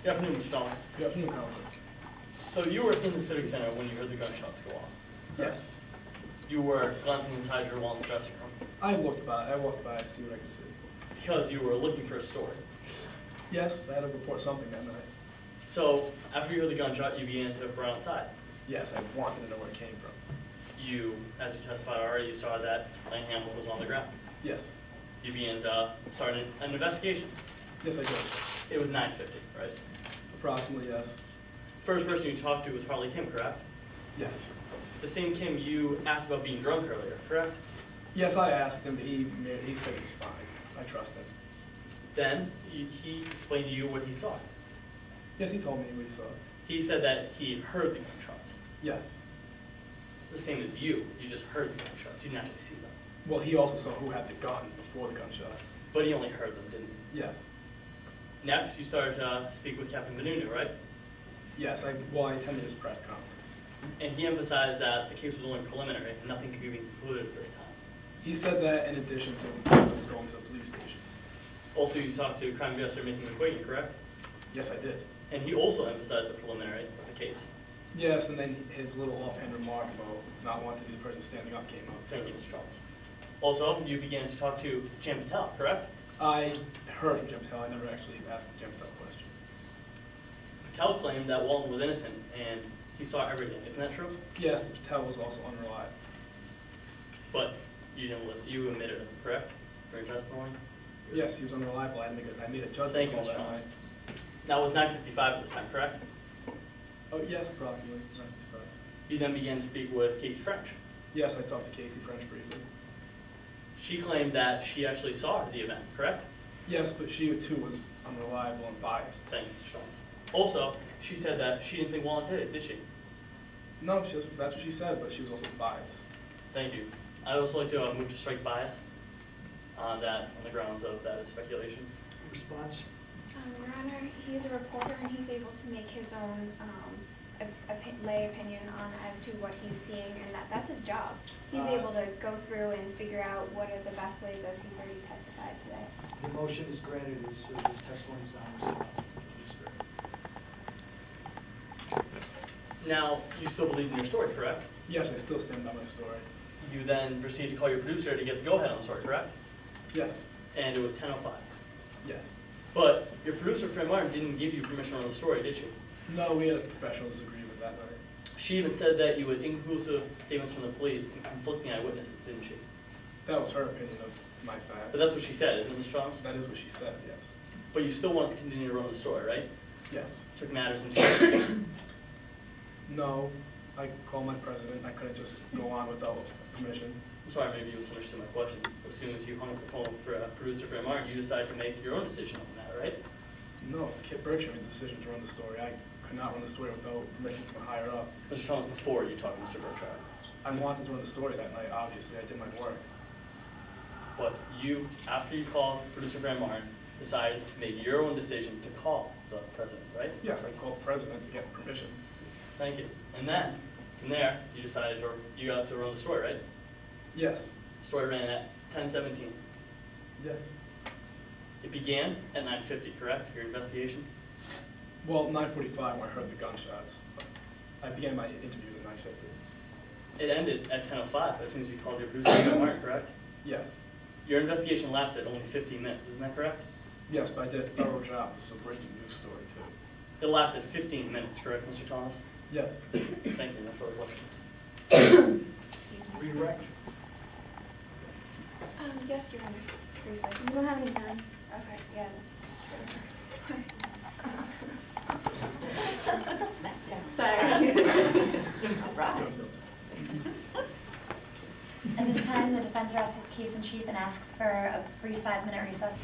Good afternoon, Mr. Thomas. Good afternoon, Counsel. So you were in the Civic Center when you heard the gunshots go off? Yes. You were glancing inside your wall in the dressing room? I walked by to see what I could see. Because you were looking for a story? Yes, I had to report something that night. So after you heard the gunshot, you began to run outside? Yes, I wanted to know where it came from. You, as you testified already, you saw that Lane Hamilton was on the ground? Yes. You began to start an investigation? Yes, I did. It was 9:50, right? Approximately, yes. First person you talked to was Harley Kim, correct? Yes. The same Kim you asked about being drunk earlier, correct? Yes, I asked him. He said he was fine. I trust him. Then he explained to you what he saw. Yes, he told me what he saw. He said that he heard the gunshots. Yes. The same as you. You just heard the gunshots. You didn't actually see them. Well, he also saw who had the gun before the gunshots. But he only heard them, didn't he? Yes. Next, you started to speak with Captain Benunu, right? Yes, I attended his press conference. And he emphasized that the case was only preliminary and nothing could be concluded at this time. He said that in addition to when he was going to the police station. Also, you talked to crime investigator Mickey McQuaid, correct? Yes, I did. And he also emphasized the preliminary of the case. Yes, and then his little offhand remark about not wanting to be the person standing up came up. Thank you, Mr. Charles. Also, you began to talk to Jan Patel, correct? I heard from Jim Patel. I never actually asked the Jim Patel question. Patel claimed that Walton was innocent and he saw everything. Isn't that true? Yes, but Patel was also unreliable. But you didn't listen. You admitted it, correct? For your testimony? Yes, he was unreliable. I made a judgment Thank you, call Mr. that Charles. night. Now, it was 9:55 at this time, correct? Oh, yes, approximately. 9:55. You then began to speak with Casey French. Yes, I talked to Casey French briefly. She claimed that she actually saw the event, correct? Yes, but she too was unreliable and biased. Thank you, Mr. Charles. Also, she said that she didn't think Walton did it, did she? No, that's what she said, but she was also biased. Thank you. I'd also like to move to strike bias on the grounds of that is speculation. Response? Your Honor, he's a reporter and he's able to make his own lay opinion on as to what he's seeing, and that's his job. He's able to go through and figure out what are the best ways, as he's already testified today. The motion is granted. His testimony is non-responsive. Now, you still believe in your story, correct? Yes, I still stand by my story. You then proceeded to call your producer to get the go-ahead on the story, correct? Yes. And it was 10:05. Yes. But your producer, Fran, didn't give you permission on the story, did she? No, we had a professional disagreement that night. She even said that you had inclusive statements from the police and conflicting eyewitnesses, didn't she? That was her opinion of my fact. But that's what she said, isn't it, Mr. Thomas? That is what she said, yes. But you still wanted to continue to run the story, right? Yes. Took matters into your hands. No, I called my president. I couldn't just go on without permission. I'm sorry, maybe you misunderstood my question. As soon as you hung up the phone for producer Fran Martin, you decided to make your own decision on the matter, right? No, Kit Berkshire made the decision to run the story. I could not run the story without permission from a higher up. Mr. Thomas, before you talked to Mr. Berkshire. I wanted to run the story that night, obviously. I did my work. But you, after you called producer Fran Martin, decided to make your own decision to call the president, right? Yes, I called the president to get permission. Thank you. And then, from there, you decided, or you got to run the story, right? Yes. The story ran at 10:17. Yes. It began at 9:50, correct, your investigation? Well, 9:45 when I heard the gunshots. I began my interviews at 9:50. It ended at 10:05 as soon as you called your producer Fran Martin, correct? Yes. Your investigation lasted only 15 minutes, isn't that correct? Yes, but I did a thorough job. This was a breaking news story, too. It lasted 15 minutes, correct, Mr. Thomas? Yes. Thank you. No further questions. Redirect? Yes, Your Honor. Briefly. You don't have any time. Okay, yeah, that's smackdown. Sorry. All right. At this time, the defense rests its case in chief and asks for a brief 5-minute recess.